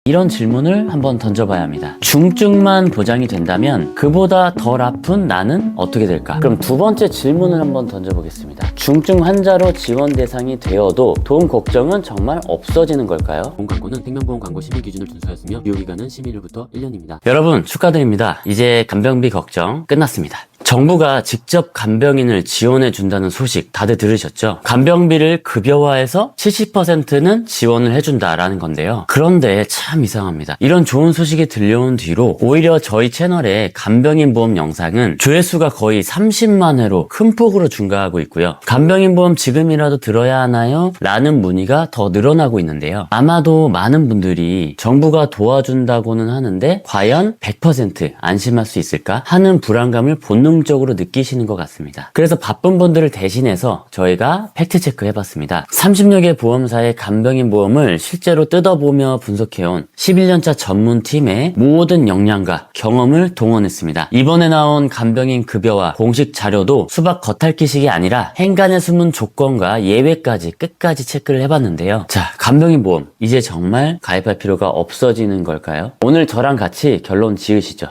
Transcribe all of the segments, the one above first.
이런 질문을 한번 던져봐야 합니다. 중증만 보장이 된다면 그보다 덜 아픈 나는 어떻게 될까? 그럼 두 번째 질문을 한번 던져보겠습니다. 중증 환자로 지원 대상이 되어도 보험 걱정은 정말 없어지는 걸까요? 보험 광고는 생명보험 광고 심의 기준을 준수하였으며 유효기간은 심의일부터 1년입니다. 여러분 축하드립니다. 이제 간병비 걱정 끝났습니다. 정부가 직접 간병인을 지원해 준다는 소식 다들 들으셨죠? 간병비를 급여화해서 70%는 지원을 해준다라는 건데요. 그런데 참 이상합니다. 이런 좋은 소식이 들려온 뒤로 오히려 저희 채널의 간병인 보험 영상은 조회수가 거의 30만 회로 큰 폭으로 증가하고 있고요. 간병인 보험 지금이라도 들어야 하나요? 라는 문의가 더 늘어나고 있는데요. 아마도 많은 분들이 정부가 도와준다고는 하는데 과연 100% 안심할 수 있을까 하는 불안감을 본능적으로 느끼시는 것 같습니다. 그래서 바쁜 분들을 대신해서 저희가 팩트체크 해봤습니다. 30여 개 보험사의 간병인 보험을 실제로 뜯어보며 분석해온 11년차 전문팀의 모든 역량과 경험을 동원했습니다. 이번에 나온 간병인 급여와 공식 자료도 수박 겉핥기식이 아니라 행간에 숨은 조건과 예외까지 끝까지 체크를 해봤는데요. 자, 간병인 보험 이제 정말 가입할 필요가 없어지는 걸까요? 오늘 저랑 같이 결론 지으시죠.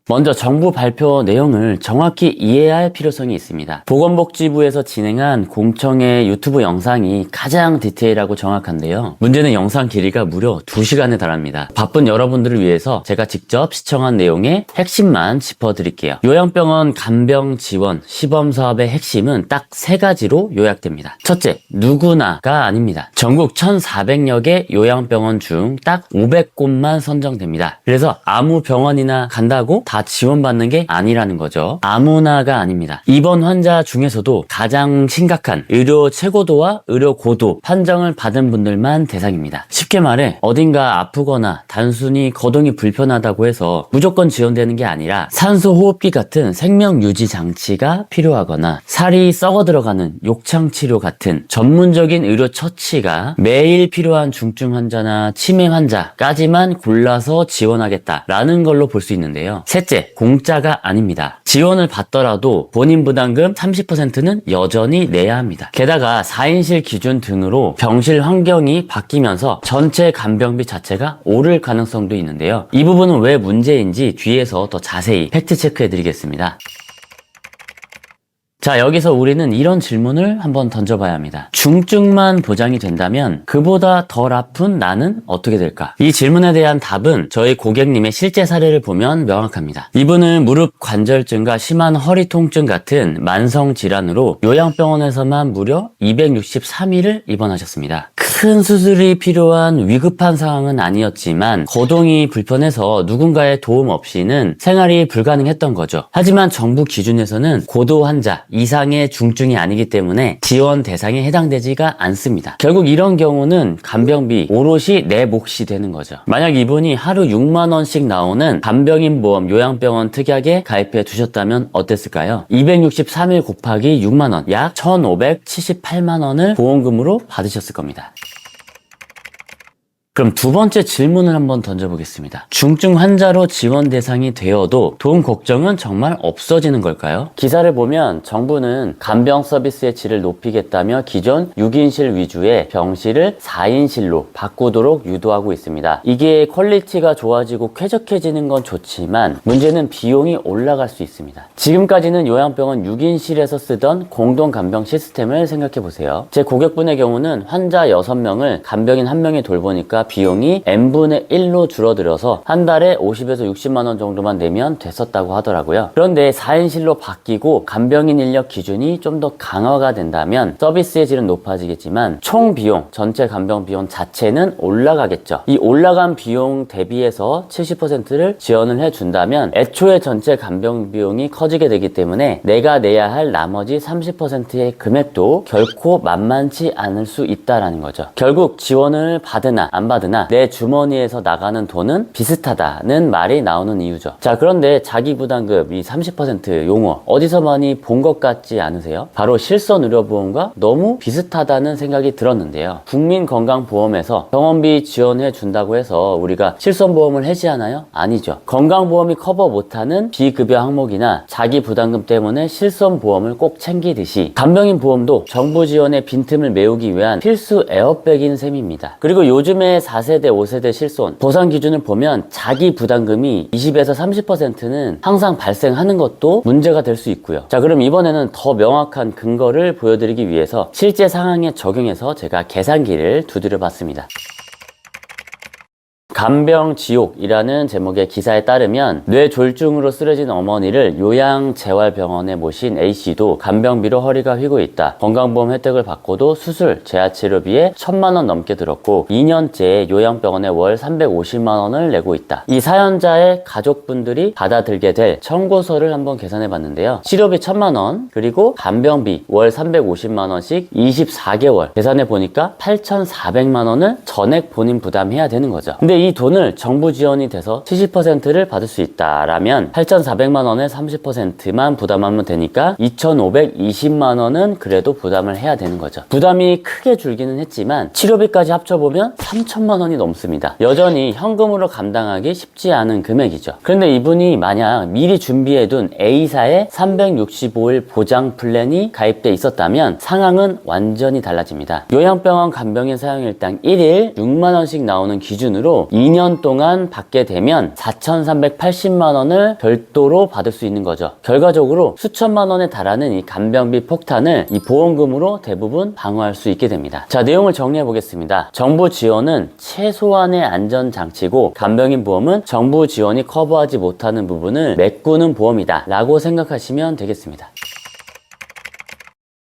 먼저 정부 발표 내용을 정확히 이해해야 할 필요성이 있습니다. 보건복지부에서 진행한 공청회 유튜브 영상이 가장 디테일하고 정확한데요. 문제는 영상 길이가 무려 2시간에 달합니다. 바쁜 여러분들을 위해서 제가 직접 시청한 내용의 핵심만 짚어드릴게요. 요양병원 간병 지원 시범사업의 핵심은 딱 3가지로 요약됩니다. 첫째, 누구나가 아닙니다. 전국 1,400여 개 요양병원 중 딱 500곳만 선정됩니다. 그래서 아무 병원이나 간다고 다 지원받는 게 아니라는 거죠. 아무나가 아닙니다. 입원 환자 중에서도 가장 심각한 의료 최고도와 의료 고도 판정을 받은 분들만 대상입니다. 쉽게 말해 어딘가 아프거나 단순히 거동이 불편하다고 해서 무조건 지원되는 게 아니라 산소 호흡기 같은 생명 유지 장치가 필요하거나 살이 썩어 들어가는 욕창 치료 같은 전문적인 의료 처치가 매일 필요한 중증 환자나 치매 환자까지만 골라서 지원하겠다라는 걸로 볼 수 있는데요. 셋째, 공짜가 아닙니다. 지원을 받더라도 본인 부담금 30%는 여전히 내야 합니다. 게다가 4인실 기준 등으로 병실 환경이 바뀌면서 전체 간병비 자체가 오를 가능성도 있는데요. 이 부분은 왜 문제인지 뒤에서 더 자세히 팩트 체크해 드리겠습니다. 자, 여기서 우리는 이런 질문을 한번 던져봐야 합니다. 중증만 보장이 된다면 그보다 덜 아픈 나는 어떻게 될까? 이 질문에 대한 답은 저희 고객님의 실제 사례를 보면 명확합니다. 이분은 무릎 관절증과 심한 허리 통증 같은 만성 질환으로 요양병원에서만 무려 263일을 입원하셨습니다. 큰 수술이 필요한 위급한 상황은 아니었지만 거동이 불편해서 누군가의 도움 없이는 생활이 불가능했던 거죠. 하지만 정부 기준에서는 고도 환자 이상의 중증이 아니기 때문에 지원 대상에 해당되지가 않습니다. 결국 이런 경우는 간병비 오롯이 내 몫이 되는 거죠. 만약 이분이 하루 6만 원씩 나오는 간병인 보험 요양병원 특약에 가입해 두셨다면 어땠을까요? 263일 곱하기 6만 원, 약 1,578만 원을 보험금으로 받으셨을 겁니다. 그럼 두 번째 질문을 한번 던져보겠습니다. 중증 환자로 지원 대상이 되어도 보험 걱정은 정말 없어지는 걸까요? 기사를 보면 정부는 간병 서비스의 질을 높이겠다며 기존 6인실 위주의 병실을 4인실로 바꾸도록 유도하고 있습니다. 이게 퀄리티가 좋아지고 쾌적해지는 건 좋지만 문제는 비용이 올라갈 수 있습니다. 지금까지는 요양병원 6인실에서 쓰던 공동 간병 시스템을 생각해보세요. 제 고객분의 경우는 환자 6명을 간병인 1명이 돌보니까 비용이 n분의 1로 줄어들어서 한 달에 50에서 60만 원 정도만 내면 됐었다고 하더라고요. 그런데 4인실로 바뀌고 간병인 인력 기준이 좀 더 강화가 된다면 서비스의 질은 높아지겠지만 총 비용, 전체 간병 비용 자체는 올라가겠죠. 이 올라간 비용 대비해서 70%를 지원을 해준다면 애초에 전체 간병 비용이 커지게 되기 때문에 내가 내야 할 나머지 30%의 금액도 결코 만만치 않을 수 있다라는 거죠. 결국 지원을 받으나 안 받으나 내 주머니에서 나가는 돈은 비슷하다는 말이 나오는 이유죠. 자, 그런데 자기 부담금 이 30% 용어 어디서 많이 본 것 같지 않으세요? 바로 실손의료보험과 너무 비슷하다는 생각이 들었는데요. 국민건강보험에서 병원비 지원해 준다고 해서 우리가 실손보험을 해지하나요? 아니죠. 건강보험이 커버 못하는 비급여 항목이나 자기 부담금 때문에 실손보험을 꼭 챙기듯이 간병인 보험도 정부 지원의 빈틈을 메우기 위한 필수 에어백인 셈입니다. 그리고 요즘에 4세대, 5세대 실손 보상 기준을 보면 자기 부담금이 20에서 30%는 항상 발생하는 것도 문제가 될 수 있고요. 자, 그럼 이번에는 더 명확한 근거를 보여드리기 위해서 실제 상황에 적용해서 제가 계산기를 두드려 봤습니다. 간병지옥이라는 제목의 기사에 따르면 뇌졸중으로 쓰러진 어머니를 요양재활병원에 모신 A씨도 간병비로 허리가 휘고 있다. 건강보험 혜택을 받고도 수술, 재활치료비에 1,000만 원 넘게 들었고 2년째 요양병원에 월 350만 원을 내고 있다. 이 사연자의 가족분들이 받아들게 될 청구서를 한번 계산해 봤는데요. 치료비 1,000만 원, 그리고 간병비 월 350만 원씩 24개월 계산해 보니까 8,400만 원을 전액 본인 부담해야 되는 거죠. 근데 이 돈을 정부 지원이 돼서 70%를 받을 수 있다라면 8,400만 원의 30%만 부담하면 되니까 2,520만 원은 그래도 부담을 해야 되는 거죠. 부담이 크게 줄기는 했지만 치료비까지 합쳐보면 3,000만 원이 넘습니다. 여전히 현금으로 감당하기 쉽지 않은 금액이죠. 그런데 이분이 만약 미리 준비해둔 A사의 365일 보장 플랜이 가입돼 있었다면 상황은 완전히 달라집니다. 요양병원 간병인 사용일당 1일 6만 원씩 나오는 기준으로 2년 동안 받게 되면 4,380만 원을 별도로 받을 수 있는 거죠. 결과적으로 수천만 원에 달하는 이 간병비 폭탄을 이 보험금으로 대부분 방어할 수 있게 됩니다. 자, 내용을 정리해 보겠습니다. 정부 지원은 최소한의 안전장치고 간병인 보험은 정부 지원이 커버하지 못하는 부분을 메꾸는 보험이다 라고 생각하시면 되겠습니다.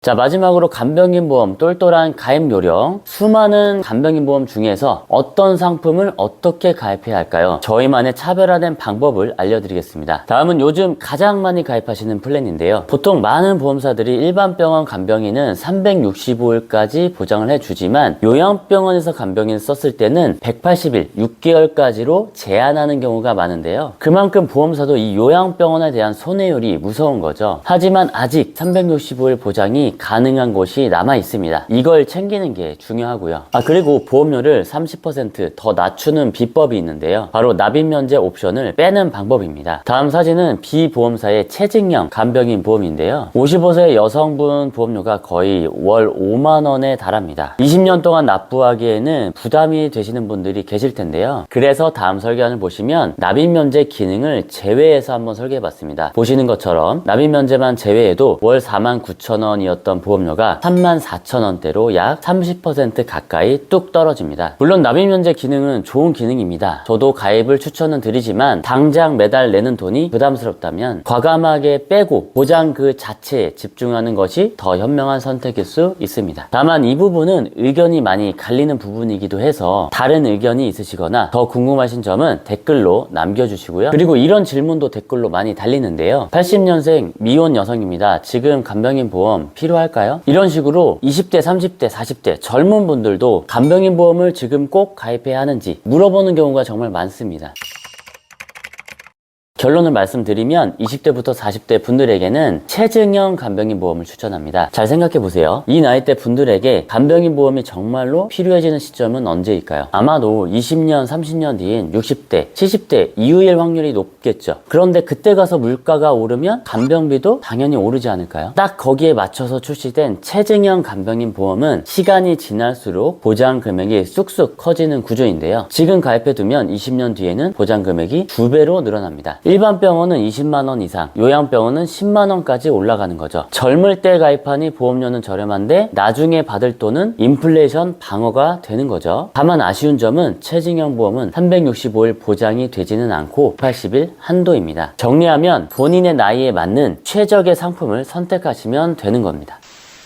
자, 마지막으로 간병인 보험 똘똘한 가입 요령. 수많은 간병인 보험 중에서 어떤 상품을 어떻게 가입해야 할까요? 저희만의 차별화된 방법을 알려드리겠습니다. 다음은 요즘 가장 많이 가입하시는 플랜인데요. 보통 많은 보험사들이 일반 병원 간병인은 365일까지 보장을 해주지만 요양병원에서 간병인을 썼을 때는 180일, 6개월까지로 제한하는 경우가 많은데요. 그만큼 보험사도 이 요양병원에 대한 손해율이 무서운 거죠. 하지만 아직 365일 보장이 가능한 곳이 남아 있습니다. 이걸 챙기는 게 중요하고요. 그리고 보험료를 30% 더 낮추는 비법이 있는데요. 바로 납입 면제 옵션을 빼는 방법입니다. 다음 사진은 B보험사의 체증형 간병인 보험인데요. 55세 여성분 보험료가 거의 월 5만 원에 달합니다. 20년 동안 납부하기에는 부담이 되시는 분들이 계실 텐데요. 그래서 다음 설계안을 보시면 납입 면제 기능을 제외해서 한번 설계해 봤습니다. 보시는 것처럼 납입 면제만 제외해도 월 49,000원이었던 보험료가 34,000원대로 약 30% 가까이 뚝 떨어집니다. 물론 납입 면제 기능은 좋은 기능입니다. 저도 가입을 추천은 드리지만 당장 매달 내는 돈이 부담스럽다면 과감하게 빼고 보장 그 자체에 집중하는 것이 더 현명한 선택일 수 있습니다. 다만 이 부분은 의견이 많이 갈리는 부분이기도 해서 다른 의견이 있으시거나 더 궁금하신 점은 댓글로 남겨주시고요. 그리고 이런 질문도 댓글로 많이 달리는데요. 80년생 미혼 여성입니다. 지금 간병인 보험 필요할까요? 이런 식으로 20대, 30대, 40대 젊은 분들도 간병인 보험을 지금 꼭 가입해야 하는지 물어보는 경우가 정말 많습니다. 결론을 말씀드리면 20대부터 40대 분들에게는 체증형 간병인 보험을 추천합니다. 잘 생각해보세요. 이 나이대 분들에게 간병인 보험이 정말로 필요해지는 시점은 언제일까요? 아마도 20년, 30년 뒤인 60대, 70대 이후일 확률이 높겠죠. 그런데 그때 가서 물가가 오르면 간병비도 당연히 오르지 않을까요? 딱 거기에 맞춰서 출시된 체증형 간병인 보험은 시간이 지날수록 보장 금액이 쑥쑥 커지는 구조인데요. 지금 가입해두면 20년 뒤에는 보장 금액이 2배로 늘어납니다. 일반 병원은 20만 원 이상, 요양병원은 10만 원까지 올라가는 거죠. 젊을 때 가입하니 보험료는 저렴한데 나중에 받을 돈은 인플레이션 방어가 되는 거죠. 다만 아쉬운 점은 체증형 보험은 365일 보장이 되지는 않고 80일 한도입니다. 정리하면 본인의 나이에 맞는 최적의 상품을 선택하시면 되는 겁니다.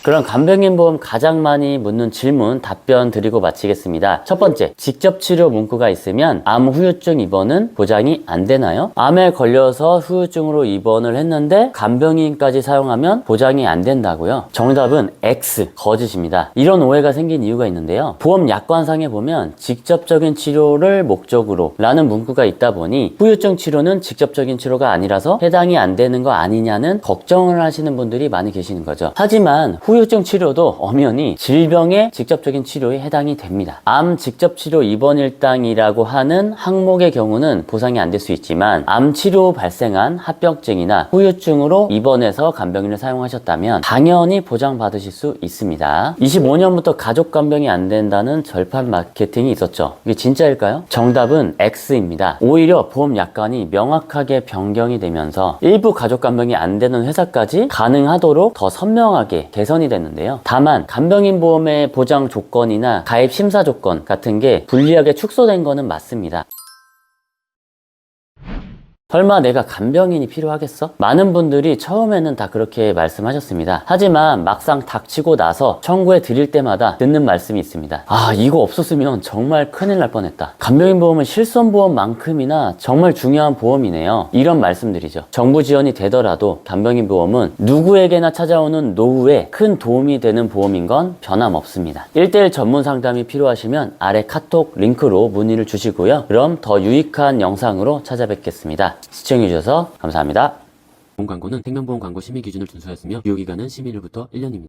그럼 간병인 보험 가장 많이 묻는 질문 답변 드리고 마치겠습니다. 첫 번째, 직접 치료 문구가 있으면 암 후유증 입원은 보장이 안 되나요? 암에 걸려서 후유증으로 입원을 했는데 간병인까지 사용하면 보장이 안 된다고요? 정답은 X, 거짓입니다. 이런 오해가 생긴 이유가 있는데요. 보험 약관상에 보면 직접적인 치료를 목적으로 라는 문구가 있다 보니 후유증 치료는 직접적인 치료가 아니라서 해당이 안 되는 거 아니냐는 걱정을 하시는 분들이 많이 계시는 거죠. 하지만 후유증 치료도 엄연히 질병의 직접적인 치료에 해당이 됩니다. 암 직접 치료 입원 일당이라고 하는 항목의 경우는 보상이 안 될 수 있지만 암 치료 후 발생한 합병증이나 후유증으로 입원해서 간병인을 사용하셨다면 당연히 보장받으실 수 있습니다. 25년부터 가족 간병이 안 된다는 절판 마케팅이 있었죠. 이게 진짜일까요? 정답은 X입니다. 오히려 보험 약관이 명확하게 변경이 되면서 일부 가족 간병이 안 되는 회사까지 가능하도록 더 선명하게 개선이 됐는데요. 다만 간병인 보험의 보장 조건이나 가입 심사 조건 같은 게 불리하게 축소된 거는 맞습니다. 설마 내가 간병인이 필요하겠어? 많은 분들이 처음에는 다 그렇게 말씀하셨습니다. 하지만 막상 닥치고 나서 청구해 드릴 때마다 듣는 말씀이 있습니다. 아, 이거 없었으면 정말 큰일 날 뻔했다. 간병인 보험은 실손보험만큼이나 정말 중요한 보험이네요. 이런 말씀들이죠. 정부 지원이 되더라도 간병인 보험은 누구에게나 찾아오는 노후에 큰 도움이 되는 보험인 건 변함없습니다. 1:1 전문 상담이 필요하시면 아래 카톡 링크로 문의를 주시고요. 그럼 더 유익한 영상으로 찾아뵙겠습니다. 시청해주셔서 감사합니다. 보험 광고는 생명보험 광고 심의 기준을 준수하였으며 유효기간은 심의일부터 1년입니다.